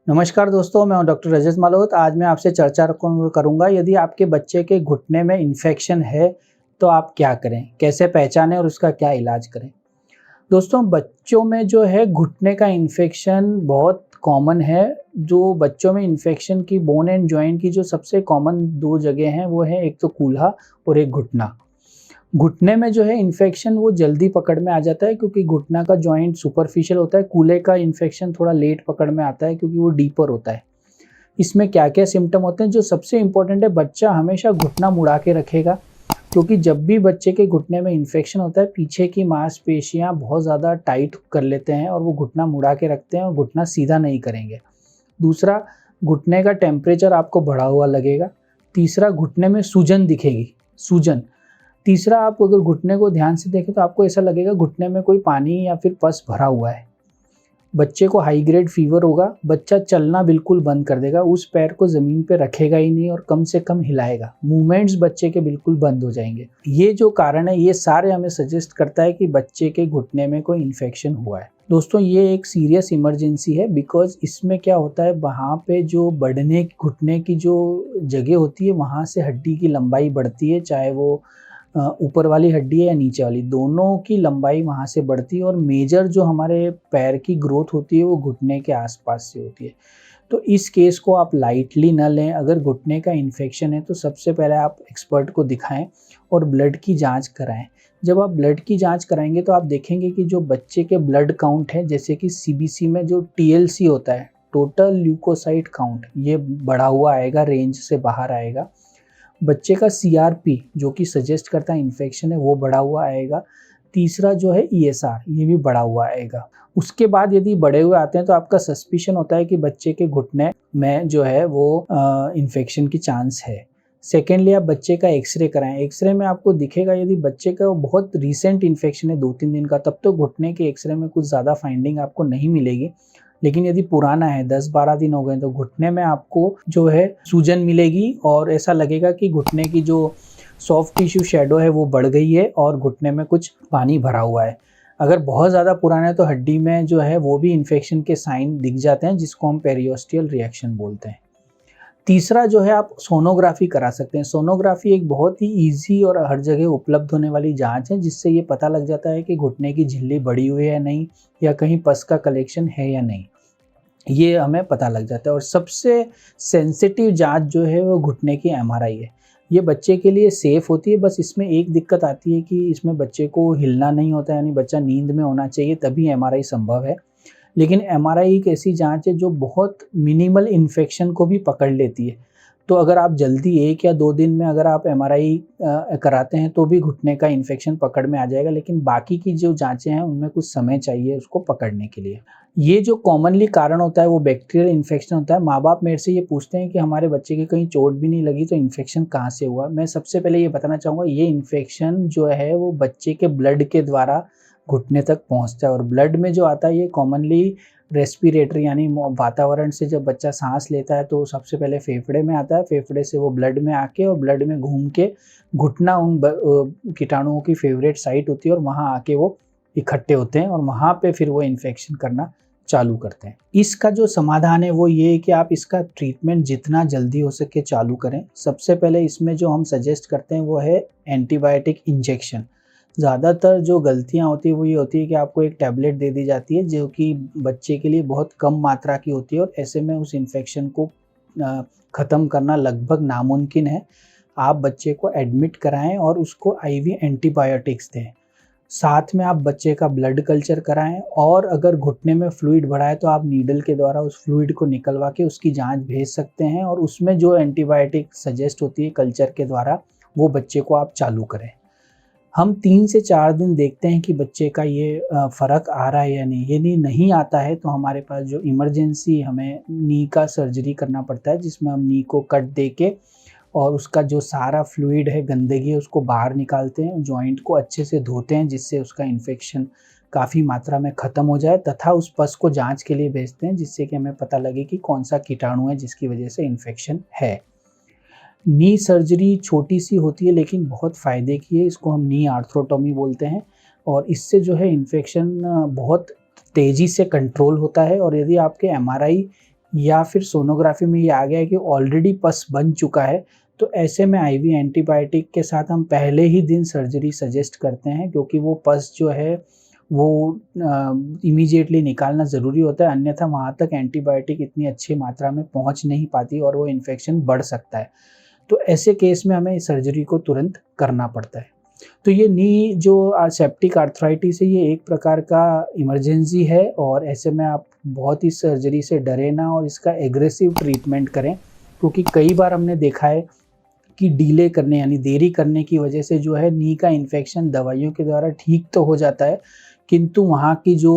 नमस्कार दोस्तों, मैं हूं डॉक्टर रजत मालोत। आज मैं आपसे चर्चा करूंगा यदि आपके बच्चे के घुटने में इन्फेक्शन है तो आप क्या करें, कैसे पहचानें और उसका क्या इलाज करें। दोस्तों, बच्चों में जो है घुटने का इन्फेक्शन बहुत कॉमन है। जो बच्चों में इन्फेक्शन की बोन एंड जॉइंट की जो सबसे कॉमन 2 जगह हैं वो है एक तो कूल्हा और एक घुटना। घुटने में जो है इन्फेक्शन वो जल्दी पकड़ में आ जाता है क्योंकि घुटना का जॉइंट सुपरफिशियल होता है। कूल्हे का इन्फेक्शन थोड़ा लेट पकड़ में आता है क्योंकि वो डीपर होता है। इसमें क्या-क्या सिम्पटम होते हैं, जो सबसे इम्पोर्टेंट है, बच्चा हमेशा घुटना मुड़ा के रखेगा क्योंकि जब भी बच्चे के घुटने में इन्फेक्शन होता है, पीछे की मांसपेशियाँ बहुत ज़्यादा टाइट कर लेते हैं और वो घुटना मुड़ा के रखते हैं और घुटना सीधा नहीं करेंगे। दूसरा, घुटने का टेम्परेचर आपको बढ़ा हुआ लगेगा। तीसरा, घुटने में सूजन दिखेगी, सूजन। तीसरा, आप अगर घुटने को ध्यान से देखें तो आपको ऐसा लगेगा घुटने में कोई पानी या फिर पस भरा हुआ है। बच्चे को हाई ग्रेड फीवर होगा, बच्चा चलना बिल्कुल बंद कर देगा, उस पैर को ज़मीन पे रखेगा ही नहीं और कम से कम हिलाएगा। मूवमेंट्स बच्चे के बिल्कुल बंद हो जाएँगे। ये जो कारण है, ये सारे हमें सजेस्ट करता है कि बच्चे के घुटने में कोई इन्फेक्शन हुआ है। दोस्तों, ये एक सीरियस इमरजेंसी है बिकॉज़ इसमें क्या होता है, वहाँ पे जो बढ़ने घुटने की जो जगह होती है, वहाँ से हड्डी की लंबाई बढ़ती है, चाहे वो ऊपर वाली हड्डी है या नीचे वाली, दोनों की लंबाई वहाँ से बढ़ती है और मेजर जो हमारे पैर की ग्रोथ होती है वो घुटने के आसपास से होती है। तो इस केस को आप लाइटली ना लें। अगर घुटने का इन्फेक्शन है तो सबसे पहले आप एक्सपर्ट को दिखाएं और ब्लड की जांच कराएं। जब आप ब्लड की जांच कराएंगे तो आप देखेंगे कि जो बच्चे के ब्लड काउंट है, जैसे कि सीबीसी में जो टीएलसी होता है, टोटल ल्यूकोसाइट काउंट, ये बढ़ा हुआ आएगा, रेंज से बाहर आएगा। बच्चे का सीआरपी जो कि सजेस्ट करता है इन्फेक्शन है, वो बढ़ा हुआ आएगा। तीसरा जो है ईएसआर, ये भी बढ़ा हुआ आएगा। उसके बाद यदि बढ़े हुए आते हैं तो आपका सस्पिशन होता है कि बच्चे के घुटने में जो है वो इन्फेक्शन की चांस है। सेकेंडली, आप बच्चे का एक्सरे कराएं। एक्सरे में आपको दिखेगा यदि बच्चे का बहुत रीसेंट इन्फेक्शन है 2-3 दिन का, तब तो घुटने के एक्सरे में कुछ ज़्यादा फाइंडिंग आपको नहीं मिलेगी। लेकिन यदि पुराना है, 10-12 दिन हो गए, तो घुटने में आपको जो है सूजन मिलेगी और ऐसा लगेगा कि घुटने की जो सॉफ्ट टिश्यू शैडो है वो बढ़ गई है और घुटने में कुछ पानी भरा हुआ है। अगर बहुत ज़्यादा पुराना है तो हड्डी में जो है वो भी इन्फेक्शन के साइन दिख जाते हैं, जिसको हम पेरियोस्टियल रिएक्शन बोलते हैं। तीसरा जो है, आप सोनोग्राफी करा सकते हैं। सोनोग्राफी एक बहुत ही ईज़ी और हर जगह उपलब्ध होने वाली जाँच है, जिससे ये पता लग जाता है कि घुटने की झिल्ली बढ़ी हुई है या नहीं, या कहीं पस का कलेक्शन है या नहीं। ये हमें पता लग जाता है। और सबसे सेंसिटिव जाँच जो है वो घुटने की एमआरआई है। ये बच्चे के लिए सेफ़ होती है, बस इसमें एक दिक्कत आती है कि इसमें बच्चे को हिलना नहीं होता, यानी बच्चा नींद में होना चाहिए, तभी एमआरआई संभव है। लेकिन एमआरआई एक ऐसी जाँच है जो बहुत मिनिमल इन्फेक्शन को भी पकड़ लेती है। तो अगर आप जल्दी 1 या 2 दिन में अगर आप एमआरआई कराते हैं तो भी घुटने का इन्फेक्शन पकड़ में आ जाएगा, लेकिन बाकी की जो जाँचें हैं उनमें कुछ समय चाहिए उसको पकड़ने के लिए। ये जो कॉमनली कारण होता है वो बैक्टीरियल इन्फेक्शन होता है। माँ-बाप मेरे से ये पूछते हैं कि हमारे बच्चे के कहीं चोट भी नहीं लगी तो इन्फेक्शन कहाँ से हुआ? मैं सबसे पहले ये बताना चाहूँगा, ये इन्फेक्शन जो है वो बच्चे के ब्लड के द्वारा घुटने तक पहुँचता है और ब्लड में जो आता है ये कॉमनली रेस्पिरेटरी, यानी वातावरण से जब बच्चा साँस लेता है तो सबसे पहले फेफड़े में आता है, फेफड़े से वो ब्लड में आके और ब्लड में घूम के घुटना उन कीटाणुओं की फेवरेट साइट होती है और वहाँ आके वो इकट्ठे होते हैं और वहाँ पे फिर वो इन्फेक्शन करना चालू करते हैं। इसका जो समाधान है वो ये है कि आप इसका ट्रीटमेंट जितना जल्दी हो सके चालू करें। सबसे पहले इसमें जो हम सजेस्ट करते हैं वो है एंटीबायोटिक इंजेक्शन। ज़्यादातर जो गलतियाँ होती है वो ये होती है कि आपको एक टैबलेट दे दी जाती है जो कि बच्चे के लिए बहुत कम मात्रा की होती है और ऐसे में उस इन्फेक्शन को ख़त्म करना लगभग नामुमकिन है। आप बच्चे को एडमिट कराएँ और उसको आईवी एंटीबायोटिक्स दें। साथ में आप बच्चे का ब्लड कल्चर कराएँ और अगर घुटने में फ्लूइड बढ़ा है तो आप नीडल के द्वारा उस फ्लूइड को निकलवा के उसकी जाँच भेज सकते हैं और उसमें जो एंटीबायोटिक सजेस्ट होती है कल्चर के द्वारा, वो बच्चे को आप चालू करें। हम 3 से 4 दिन देखते हैं कि बच्चे का ये फ़र्क आ रहा है या नहीं। यदि नहीं आता है तो हमारे पास जो इमरजेंसी हमें नी का सर्जरी करना पड़ता है, जिसमें हम नी को कट दे के और उसका जो सारा फ्लूइड है, गंदगी है, उसको बाहर निकालते हैं, जॉइंट को अच्छे से धोते हैं जिससे उसका इन्फेक्शन काफ़ी मात्रा में ख़त्म हो जाए, तथा उस पस को जाँच के लिए भेजते हैं जिससे कि हमें पता लगे कि कौन-सा कीटाणु है जिसकी वजह से इन्फेक्शन है। नी सर्जरी छोटी-सी होती है लेकिन बहुत फ़ायदे की है, इसको हम नी आर्थ्रोटोमी बोलते हैं और इससे जो है इन्फेक्शन बहुत तेज़ी से कंट्रोल होता है और यदि आपके एमआरआई या फिर सोनोग्राफी में ये आ गया है कि ऑलरेडी पस बन चुका है, तो ऐसे में आईवी एंटीबायोटिक के साथ हम पहले ही दिन सर्जरी सजेस्ट करते हैं, क्योंकि वो पस जो है वो इमीडिएटली निकालना ज़रूरी होता है, अन्यथा वहाँ तक एंटीबायोटिक इतनी अच्छी मात्रा में पहुँच नहीं पाती और वो इन्फेक्शन बढ़ सकता है। तो ऐसे केस में हमें सर्जरी को तुरंत करना पड़ता है। तो ये नी जो सेप्टिक आर्थराइटिस है, ये एक प्रकार का इमरजेंसी है और ऐसे में आप बहुत ही सर्जरी से डरे ना और इसका एग्रेसिव ट्रीटमेंट करें, क्योंकि कई बार हमने देखा है कि डिले करने यानी देरी करने की वजह से जो है नी का इन्फेक्शन दवाइयों के द्वारा ठीक तो हो जाता है, किंतु वहाँ की जो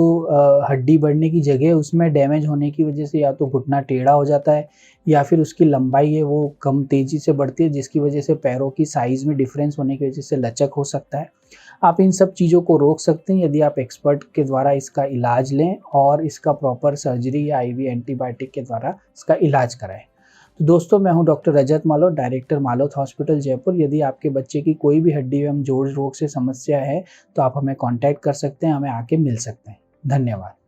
हड्डी बढ़ने की जगह है उसमें डैमेज होने की वजह से या तो घुटना टेढ़ा हो जाता है या फिर उसकी लंबाई है वो कम तेज़ी से बढ़ती है, जिसकी वजह से पैरों की साइज़ में डिफ़रेंस होने की वजह से लचक हो सकता है। आप इन सब चीज़ों को रोक सकते हैं यदि आप एक्सपर्ट के द्वारा इसका इलाज लें और इसका प्रॉपर सर्जरी या आईवी एंटीबायोटिक के द्वारा इसका इलाज कराएँ। तो दोस्तों, मैं हूं डॉक्टर रजत मालोत, डायरेक्टर मालोत हॉस्पिटल जयपुर। यदि आपके बच्चे की कोई भी हड्डी एवं जोड़ रोग से समस्या है तो आप हमें कॉन्टैक्ट कर सकते हैं, हमें आके मिल सकते हैं। धन्यवाद।